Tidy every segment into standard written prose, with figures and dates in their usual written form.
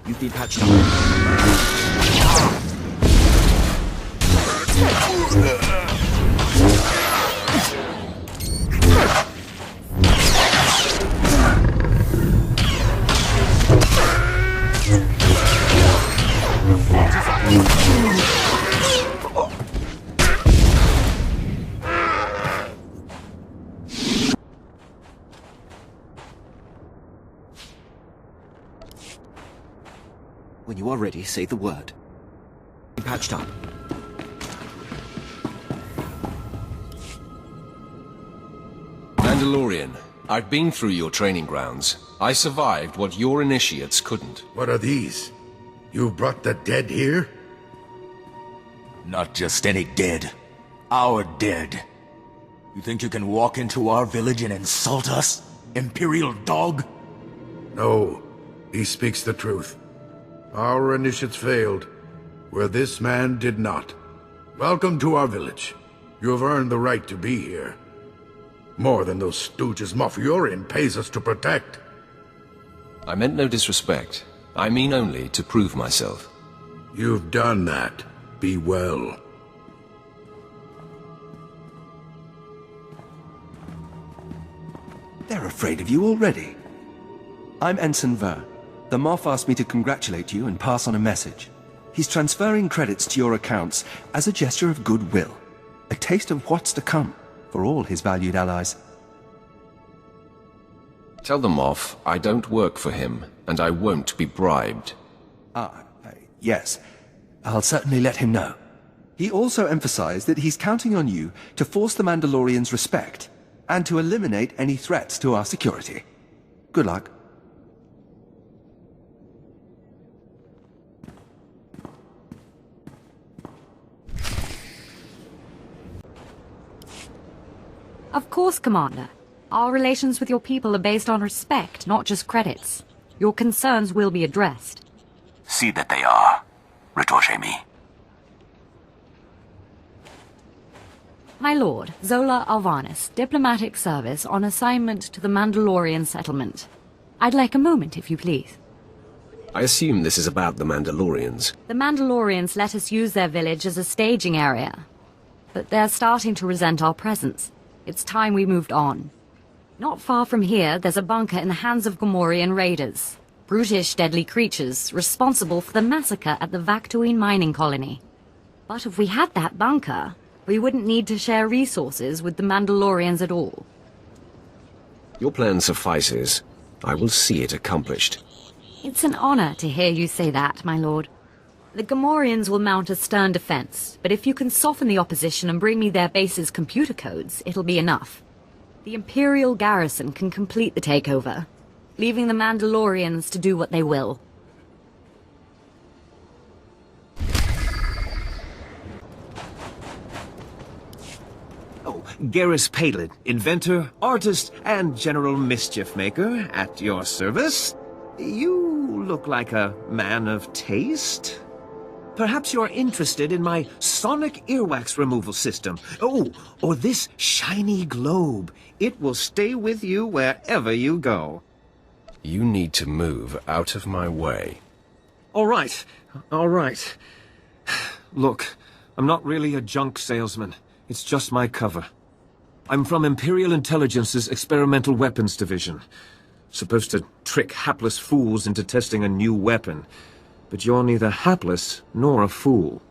You've been patched up. When you are ready, say the word. Patched up. Mandalorian, I've been through your training grounds. I survived what your initiates couldn't. What are these? You brought the dead here? Not just any dead. Our dead. You think you can walk into our village and insult us? Imperial dog? No, he speaks the truth. Our initiates failed, where this man did not. Welcome to our village. You have earned the right to be here. More than those stooges Moff-Yorian pays us to protect. I meant no disrespect. I mean only to prove myself. You've done that. Be well. They're afraid of you already. I'm Ensign Ver. The Moff asked me to congratulate you and pass on a message. He's transferring credits to your accounts as a gesture of goodwill. A taste of what's to come for all his valued allies. Tell them off, I don't work for him, and I won't be bribed. Yes. I'll certainly let him know. He also emphasized that he's counting on you to force the Mandalorians' respect, and to eliminate any threats to our security. Good luck. Of course, Commander. Our relations with your people are based on respect, not just credits. Your concerns will be addressed. See that they are. Retorche-me. My lord, Zola Alvanis, diplomatic service on assignment to the Mandalorian settlement. I'd like a moment, if you please. I assume this is about the Mandalorians. The Mandalorians let us use their village as a staging area. But they're starting to resent our presence. It's time we moved on. Not far from here, there's a bunker in the hands of Gamorrean raiders. Brutish, deadly creatures, responsible for the massacre at the Vaktuin mining colony. But if we had that bunker, we wouldn't need to share resources with the Mandalorians at all. Your plan suffices. I will see it accomplished. It's an honor to hear you say that, my lord. The Gamorreans will mount a stern defense, but if you can soften the opposition and bring me their base's computer codes, it'll be enough. The Imperial garrison can complete the takeover, leaving the Mandalorians to do what they will. Garrus Palin, inventor, artist, and general mischief maker, at your service. You look like a man of taste. Perhaps you're interested in my sonic earwax removal system. Oh, or this shiny globe. It will stay with you wherever you go. You need to move out of my way. All right. Look, I'm not really a junk salesman. It's just my cover. I'm from Imperial Intelligence's Experimental Weapons Division. Supposed to trick hapless fools into testing a new weapon. But you're neither hapless nor a fool.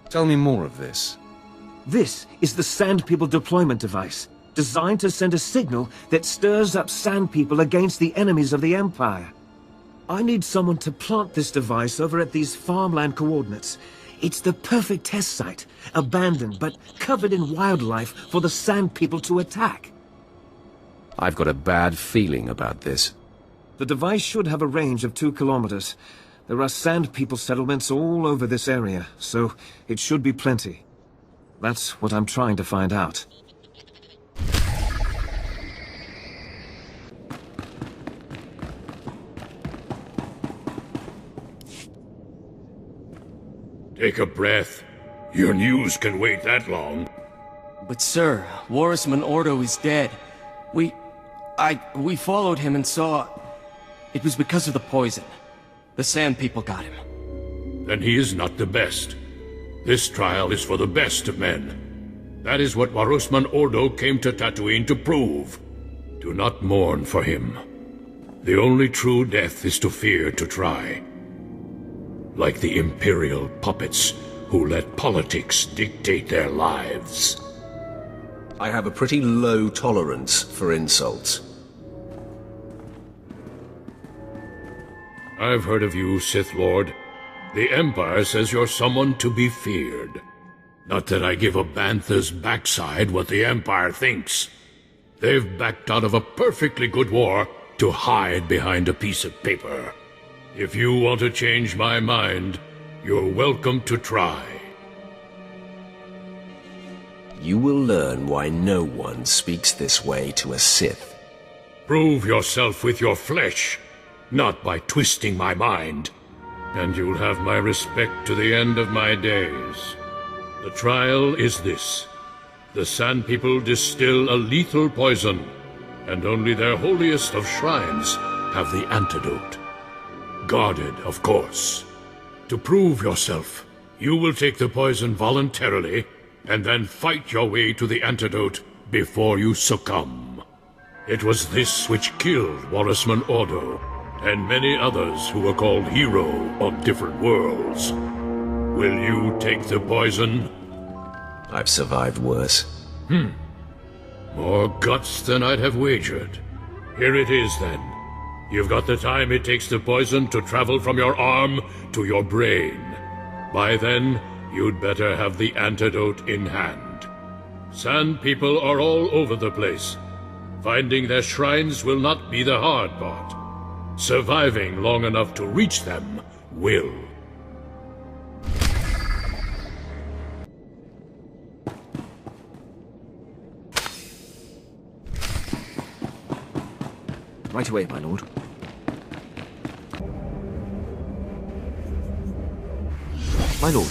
Tell me more of this. This is the Sand People deployment device, designed to send a signal that stirs up Sand People against the enemies of the Empire. I need someone to plant this device over at these farmland coordinates. It's the perfect test site, abandoned but covered in wildlife for the Sand People to attack. I've got a bad feeling about this. The device should have a range of 2 kilometers. There are Sand People settlements all over this area, so it should be plenty. That's what I'm trying to find out. Take a breath. Your news can wait that long. But sir, Warisman Ordo is dead. We followed him and saw... It was because of the poison. The Sand People got him. Then he is not the best. This trial is for the best of men. That is what Warusman Ordo came to Tatooine to prove. Do not mourn for him. The only true death is to fear to try. Like the Imperial puppets who let politics dictate their lives. I have a pretty low tolerance for insults. I've heard of you, Sith Lord. The Empire says you're someone to be feared. Not that I give a bantha's backside what the Empire thinks. They've backed out of a perfectly good war to hide behind a piece of paper. If you want to change my mind, you're welcome to try. You will learn why no one speaks this way to a Sith. Prove yourself with your flesh, not by twisting my mind. And you'll have my respect to the end of my days. The trial is this. The Sand People distill a lethal poison, and only their holiest of shrines have the antidote. Guarded, of course. To prove yourself, you will take the poison voluntarily, and then fight your way to the antidote before you succumb. It was this which killed Warusman Ordo, and many others who were called hero on different worlds. Will you take the poison? I've survived worse. More guts than I'd have wagered. Here it is, then. You've got the time it takes the poison to travel from your arm to your brain. By then, you'd better have the antidote in hand. Sand People are all over the place. Finding their shrines will not be the hard part. Surviving long enough to reach them will. Right away, my lord. My lord.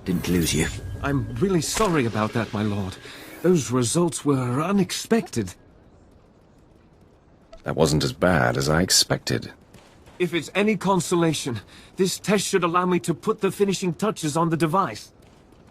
Didn't lose you. I'm really sorry about that, my lord. Those results were unexpected. That wasn't as bad as I expected. If it's any consolation, this test should allow me to put the finishing touches on the device.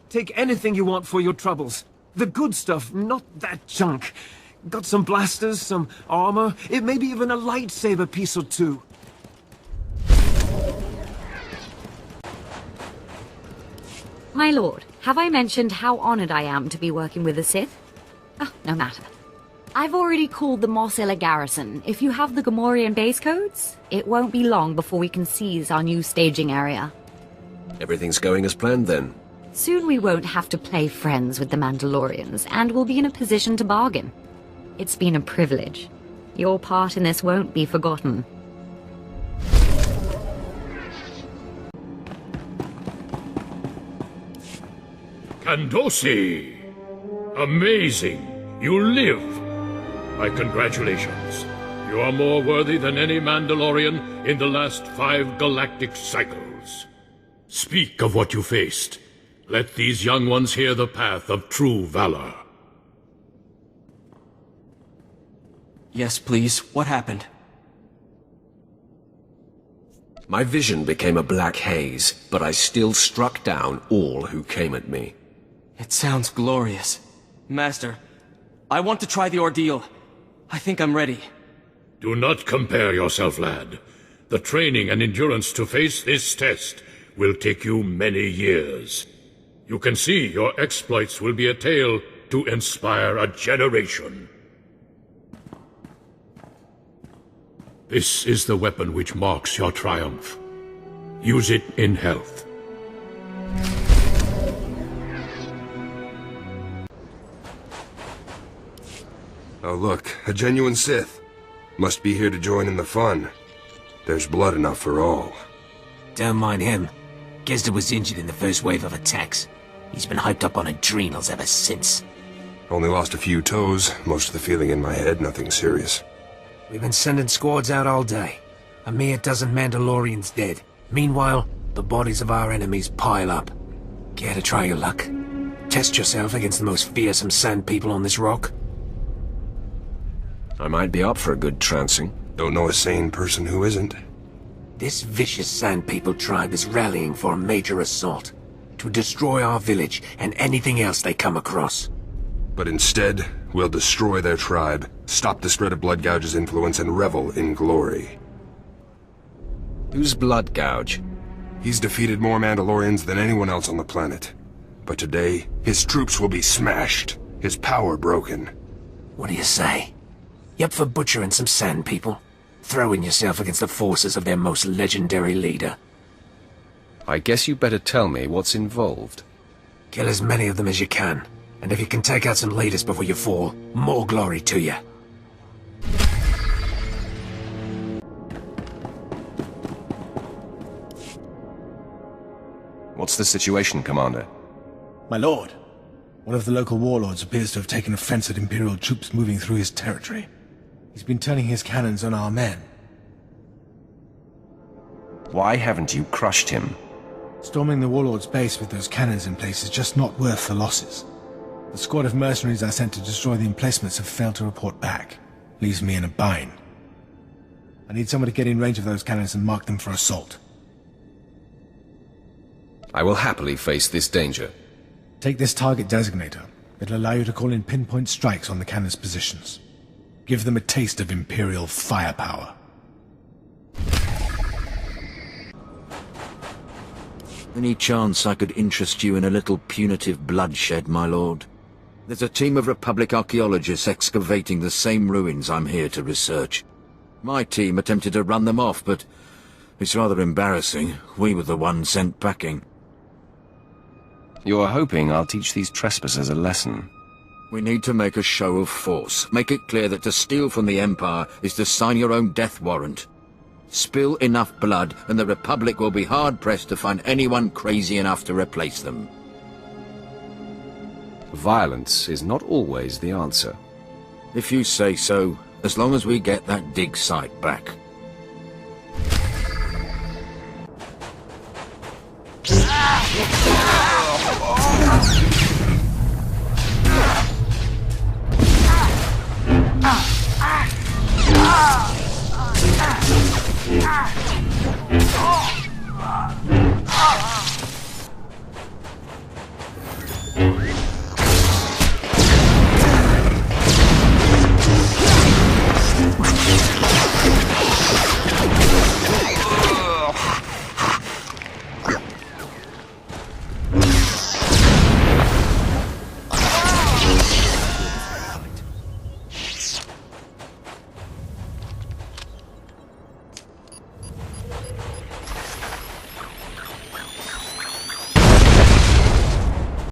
Take anything you want for your troubles. The good stuff, not that junk. Got some blasters, some armor, it may be even a lightsaber piece or two. My lord, have I mentioned how honored I am to be working with the Sith? Oh, no matter. I've already called the Mos Illa garrison. If you have the Gamorrean base codes, it won't be long before we can seize our new staging area. Everything's going as planned then. Soon we won't have to play friends with the Mandalorians, and we'll be in a position to bargain. It's been a privilege. Your part in this won't be forgotten. Kandosi! Amazing! You live! My congratulations. You are more worthy than any Mandalorian in the last 5 galactic cycles. Speak of what you faced. Let these young ones hear the path of true valor. Yes, please. What happened? My vision became a black haze, but I still struck down all who came at me. It sounds glorious. Master, I want to try the ordeal. I think I'm ready. Do not compare yourself, lad. The training and endurance to face this test will take you many years. You can see your exploits will be a tale to inspire a generation. This is the weapon which marks your triumph. Use it in health. Oh look, a genuine Sith. Must be here to join in the fun. There's blood enough for all. Don't mind him. Gizda was injured in the first wave of attacks. He's been hyped up on adrenals ever since. Only lost a few toes, most of the feeling in my head, nothing serious. We've been sending squads out all day. A mere dozen Mandalorians dead. Meanwhile, the bodies of our enemies pile up. Care to try your luck? Test yourself against the most fearsome sand people on this rock? I might be up for a good trouncing. Don't know a sane person who isn't. This vicious sand people tribe is rallying for a major assault. To destroy our village and anything else they come across. But instead, we'll destroy their tribe, stop the spread of Blood Gouge's influence, and revel in glory. Who's Blood Gouge? He's defeated more Mandalorians than anyone else on the planet. But today, his troops will be smashed, his power broken. What do you say? You up for butchering some sand people? Throwing yourself against the forces of their most legendary leader? I guess you better tell me what's involved. Kill as many of them as you can. And if you can take out some leaders before you fall, more glory to you. What's the situation, Commander? My lord, one of the local warlords appears to have taken offense at Imperial troops moving through his territory. He's been turning his cannons on our men. Why haven't you crushed him? Storming the warlord's base with those cannons in place is just not worth the losses. The squad of mercenaries I sent to destroy the emplacements have failed to report back. Leaves me in a bind. I need someone to get in range of those cannons and mark them for assault. I will happily face this danger. Take this target designator. It'll allow you to call in pinpoint strikes on the cannons' positions. Give them a taste of Imperial firepower. Any chance I could interest you in a little punitive bloodshed, my lord? There's a team of Republic archaeologists excavating the same ruins I'm here to research. My team attempted to run them off, but it's rather embarrassing. We were the ones sent packing. You're hoping I'll teach these trespassers a lesson. We need to make a show of force. Make it clear that to steal from the Empire is to sign your own death warrant. Spill enough blood, and the Republic will be hard-pressed to find anyone crazy enough to replace them. Violence is not always the answer. If you say so, as long as we get that dig site back. Ah!